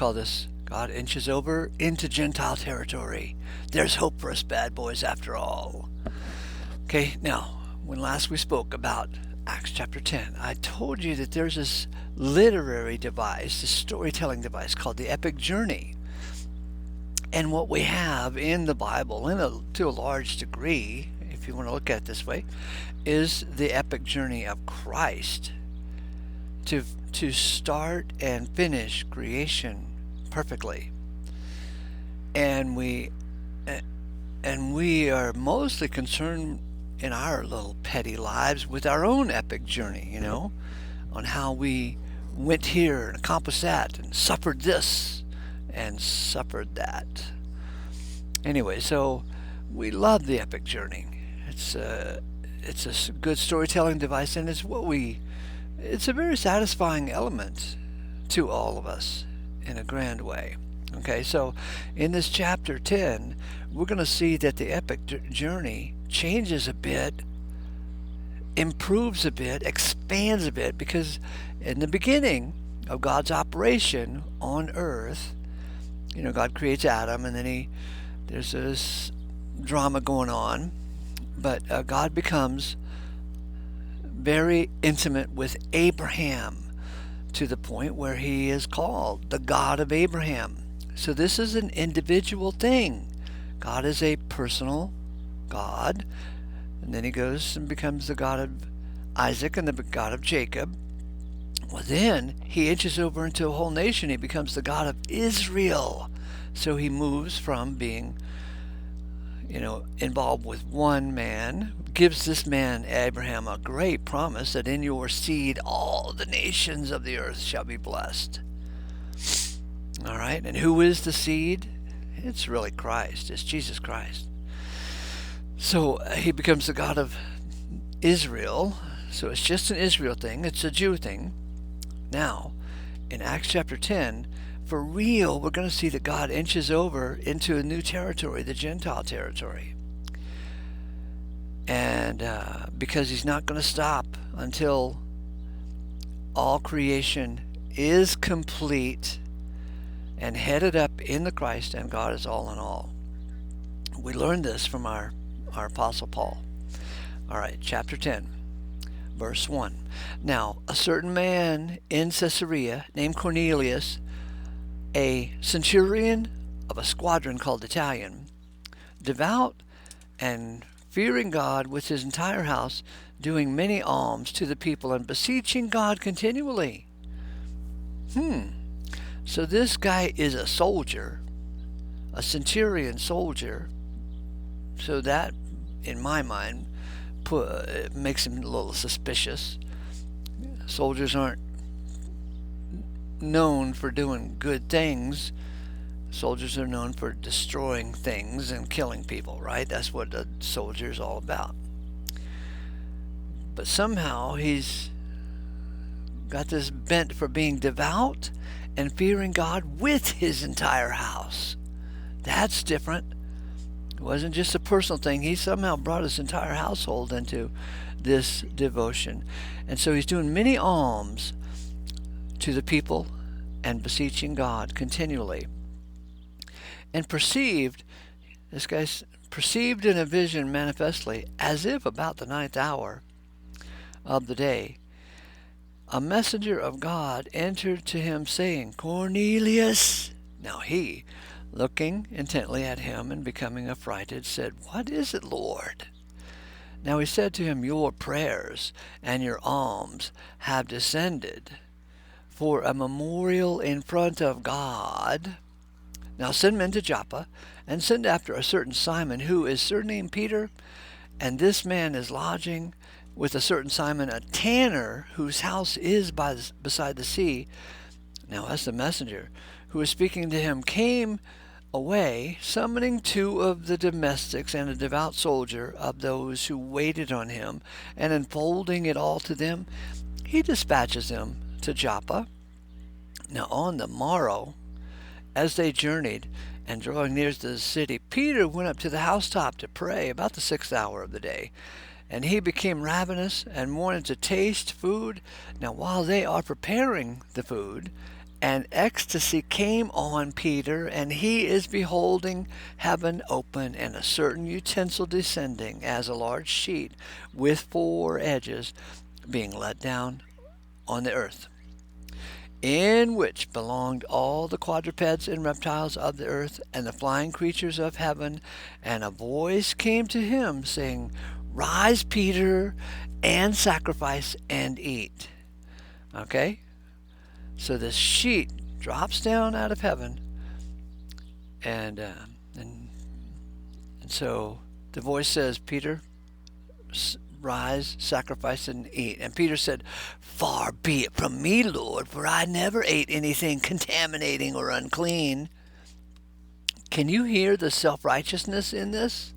Call this God inches over into Gentile territory. There's hope for us bad boys after all. Okay, now, when last we spoke about Acts chapter 10, I told you that there's this literary device, this storytelling device called the epic journey. And what we have in the Bible, to a large degree, if you want to look at it this way, is the epic journey of Christ to start and finish creation perfectly. And we are mostly concerned in our little petty lives with our own epic journey, on how we went here and accomplished that and suffered this and suffered that. Anyway, so we love the epic journey. It's a good storytelling device, and it's a very satisfying element to all of us in a grand way. Okay, so in this chapter 10, we're going to see that the epic journey changes a bit, improves a bit, expands a bit, because in the beginning of God's operation on earth, God creates Adam, and then there's this drama going on, but God becomes very intimate with Abraham to the point where he is called the God of Abraham. So this is an individual thing. God is a personal God, and then he goes and becomes the God of Isaac and the God of Jacob. Well, then he inches over into a whole nation. He becomes the God of Israel. So he moves from being, involved with one man, gives this man, Abraham, a great promise that in your seed all the nations of the earth shall be blessed. All right, and who is the seed? It's really Christ. It's Jesus Christ. So he becomes the God of Israel. So it's just an Israel thing. It's a Jew thing. Now, in Acts chapter 10, for real, we're going to see that God inches over into a new territory, the Gentile territory. And because he's not going to stop until all creation is complete and headed up in the Christ, and God is all in all. We learned this from our Apostle Paul. All right, chapter 10, verse 1. Now, a certain man in Caesarea named Cornelius, a centurion of a squadron called Italian, devout and fearing God with his entire house, doing many alms to the people and beseeching God continually. So this guy is a soldier, a centurion soldier. So that, in my mind, makes him a little suspicious. Soldiers aren't known for doing good things. Soldiers are known for destroying things and killing people, right? That's what a soldier is all about. But somehow he's got this bent for being devout and fearing God with his entire house. That's different. It wasn't just a personal thing. He somehow brought his entire household into this devotion. And so he's doing many alms to the people and beseeching God continually. And this guy perceived in a vision manifestly, as if about the 9th hour of the day, a messenger of God entered to him, saying, Cornelius. Now he, looking intently at him and becoming affrighted, said, What is it, Lord? Now he said to him, Your prayers and your alms have descended for a memorial in front of God. Now send men to Joppa, and send after a certain Simon, who is surnamed Peter, and this man is lodging with a certain Simon, a tanner, whose house is beside the sea. Now as the messenger who was speaking to him came away, summoning 2 of the domestics and a devout soldier of those who waited on him, and unfolding it all to them, he dispatches them to Joppa. Now on the morrow, as they journeyed and drawing near to the city, Peter went up to the housetop to pray about the 6th hour of the day. And he became ravenous and wanted to taste food. Now while they are preparing the food, And ecstasy came on Peter, and he is beholding heaven open, and a certain utensil descending as a large sheet with four edges, being let down on the earth, in which belonged all the quadrupeds and reptiles of the earth, and the flying creatures of heaven. And a voice came to him, saying, Rise, Peter, and sacrifice and eat. Okay? So this sheet drops down out of heaven, and so the voice says, Peter, rise, sacrifice, and eat. And Peter said, Far be it from me, Lord, for I never ate anything contaminating or unclean. Can you hear the self-righteousness in this?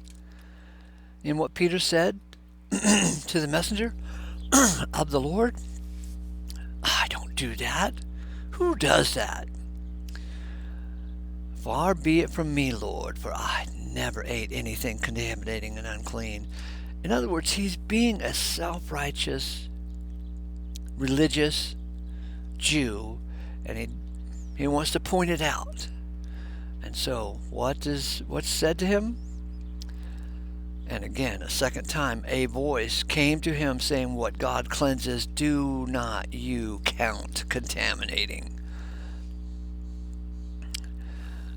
In what Peter said to the messenger of the Lord? I don't do that. Who does that? Far be it from me, Lord, for I never ate anything contaminating and unclean. In other words, he's being a self-righteous, religious Jew, and he wants to point it out. And so, what's said to him? And again, a second time, a voice came to him saying, What God cleanses, do not you count contaminating.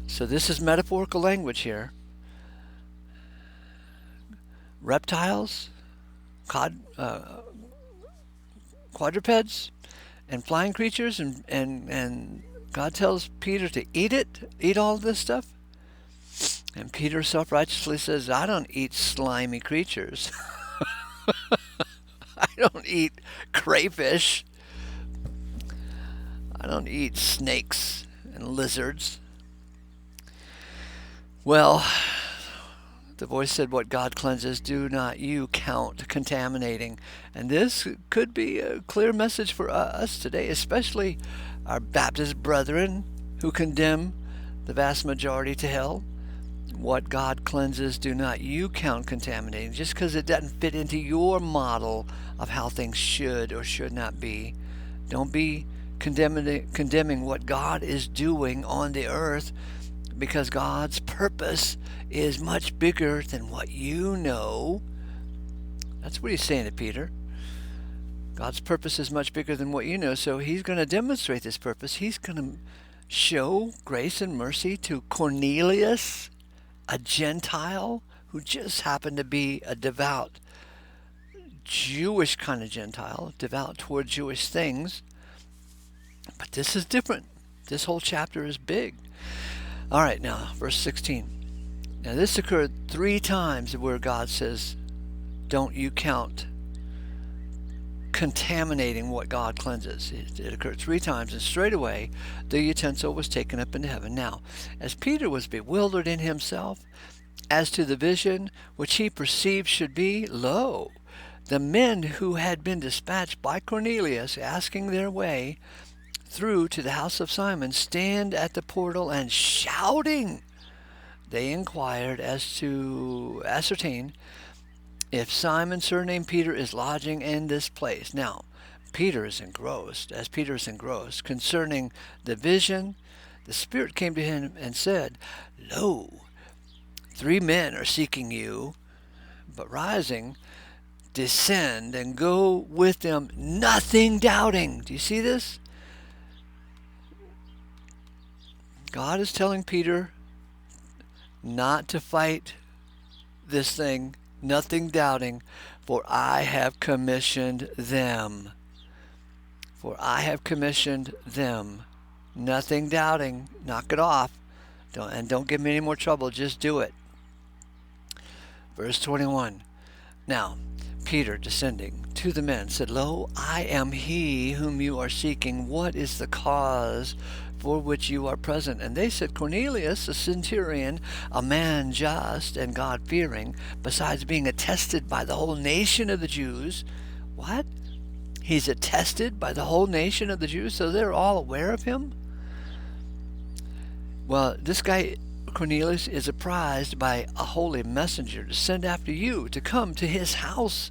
So this is metaphorical language here. Reptiles, quadrupeds, and flying creatures, and God tells Peter to eat all this stuff. And Peter self-righteously says, I don't eat slimy creatures. I don't eat crayfish. I don't eat snakes and lizards. Well, the voice said, What God cleanses, do not you count contaminating. And this could be a clear message for us today, especially our Baptist brethren who condemn the vast majority to hell. What God cleanses, do not you count contaminating. Just because it doesn't fit into your model of how things should or should not be. Don't be condemning what God is doing on the earth, because God's purpose is much bigger than what you know. That's what he's saying to Peter. God's purpose is much bigger than what you know, so he's going to demonstrate this purpose. He's going to show grace and mercy to Cornelius, a Gentile who just happened to be a devout Jewish kind of Gentile, devout toward Jewish things. But this is different. This whole chapter is big. All right, now, verse 16. Now, this occurred 3 times where God says, don't you count contaminating what God cleanses. It occurred 3 times, and straightway the utensil was taken up into heaven. Now, as Peter was bewildered in himself as to the vision which he perceived should be, lo, the men who had been dispatched by Cornelius, asking their way through to the house of Simon, stand at the portal, and shouting, they inquired as to ascertain if Simon, surnamed Peter, is lodging in this place. Now, Peter is engrossed. As Peter is engrossed concerning the vision, the Spirit came to him and said, Lo, 3 men are seeking you, but rising, descend and go with them, nothing doubting. Do you see this? God is telling Peter not to fight this thing, nothing doubting, for I have commissioned them. For I have commissioned them. Nothing doubting. Knock it off. Don't give me any more trouble. Just do it. Verse 21. Now, Peter, descending to the men, said, Lo, I am he whom you are seeking. What is the cause for which you are present? And they said, Cornelius, a centurion, a man just and God-fearing, besides being attested by the whole nation of the Jews. What? He's attested by the whole nation of the Jews, so they're all aware of him? Well, this guy, Cornelius, is apprised by a holy messenger to send after you, to come to his house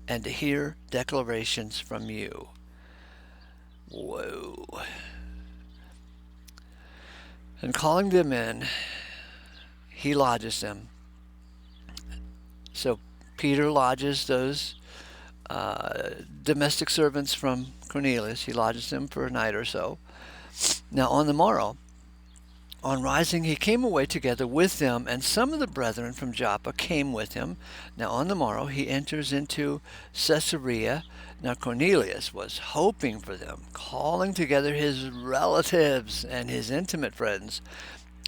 and to hear declarations from you. Whoa. And calling them in, he lodges them. So Peter lodges those domestic servants from Cornelius. He lodges them for a night or so. Now on the morrow, on rising, he came away together with them, and some of the brethren from Joppa came with him. Now on the morrow, he enters into Caesarea. Now Cornelius was hoping for them, calling together his relatives and his intimate friends.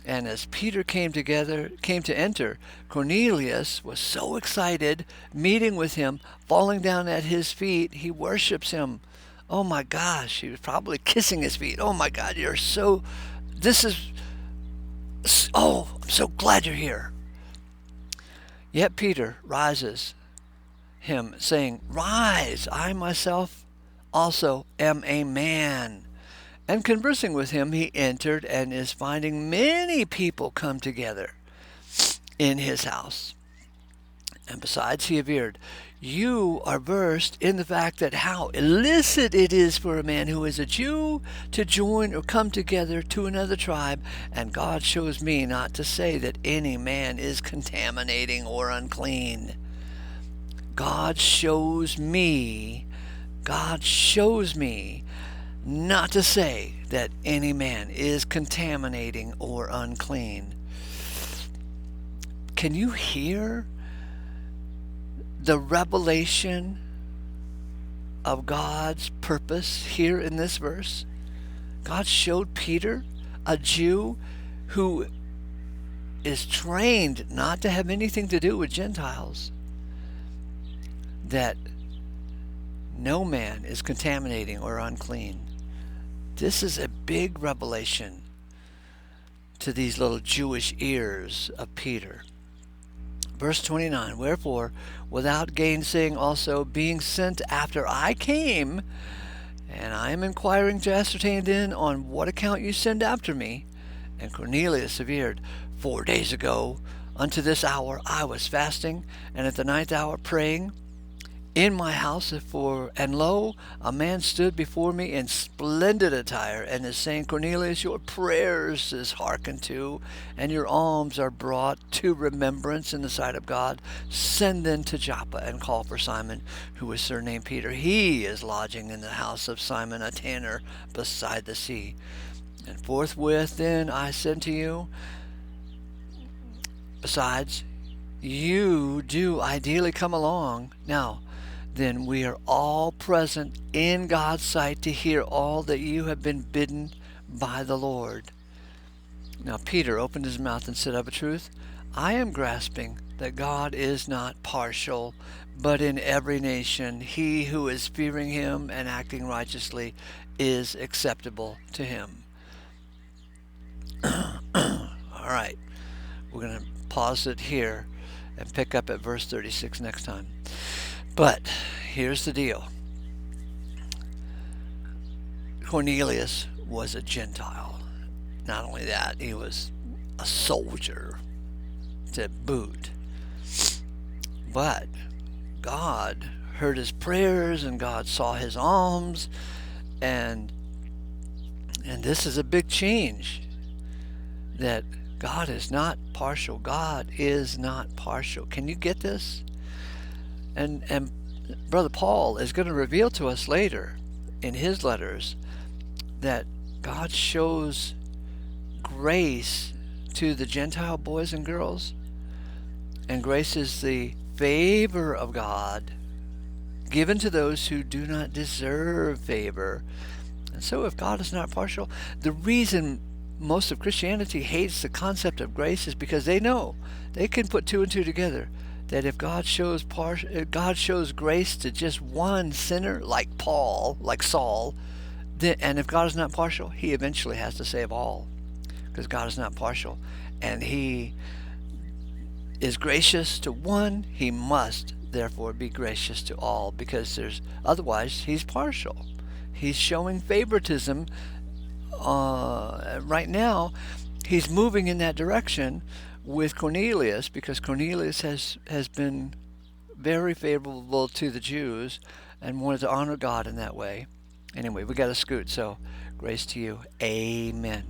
And as Peter came to enter, Cornelius was so excited, meeting with him, falling down at his feet, he worships him. Oh my gosh, he was probably kissing his feet. Oh my God, this is, oh, I'm so glad you're here. Yet Peter rises him, saying, Rise, I myself also am a man. And conversing with him, he entered and is finding many people come together in his house. And besides, he averred, You are versed in the fact that how illicit it is for a man who is a Jew to join or come together to another tribe, and God shows me not to say that any man is contaminating or unclean. God shows me not to say that any man is contaminating or unclean. Can you hear the revelation of God's purpose here in this verse? God showed Peter, a Jew who is trained not to have anything to do with Gentiles, that no man is contaminating or unclean. This is a big revelation to these little Jewish ears of Peter. Verse 29, Wherefore, without gainsaying also, being sent after I came, and I am inquiring to ascertain then on what account you send after me. And Cornelius averred, 4 days ago, unto this hour I was fasting, and at the 9th hour praying in my house, and lo, a man stood before me in splendid attire, and is saying, Cornelius, your prayers is hearkened to, and your alms are brought to remembrance in the sight of God. Send then to Joppa, and call for Simon, who is surnamed Peter. He is lodging in the house of Simon, a tanner, beside the sea. And forthwith then I send to you. Besides, you do ideally come along. Now, then we are all present in God's sight to hear all that you have been bidden by the Lord. Now Peter opened his mouth and said, Of a truth, I am grasping that God is not partial, but in every nation he who is fearing him and acting righteously is acceptable to him. All right, we're going to pause it here and pick up at verse 36 next time. But here's the deal. Cornelius was a Gentile. Not only that, he was a soldier to boot. But God heard his prayers, and God saw his alms, and this is a big change, that God is not partial. God is not partial. Can you get this? And Brother Paul is going to reveal to us later in his letters that God shows grace to the Gentile boys and girls, and grace is the favor of God given to those who do not deserve favor. And so if God is not partial, the reason most of Christianity hates the concept of grace is because they know they can put two and two together, that if God shows grace to just one sinner like Paul, like Saul, and if God is not partial, he eventually has to save all, because God is not partial, and he is gracious to one, he must therefore be gracious to all, because otherwise he's partial. He's showing favoritism. Right now he's moving in that direction with Cornelius, because Cornelius has been very favorable to the Jews and wanted to honor God in that way. Anyway, we got to scoot, so grace to you. Amen.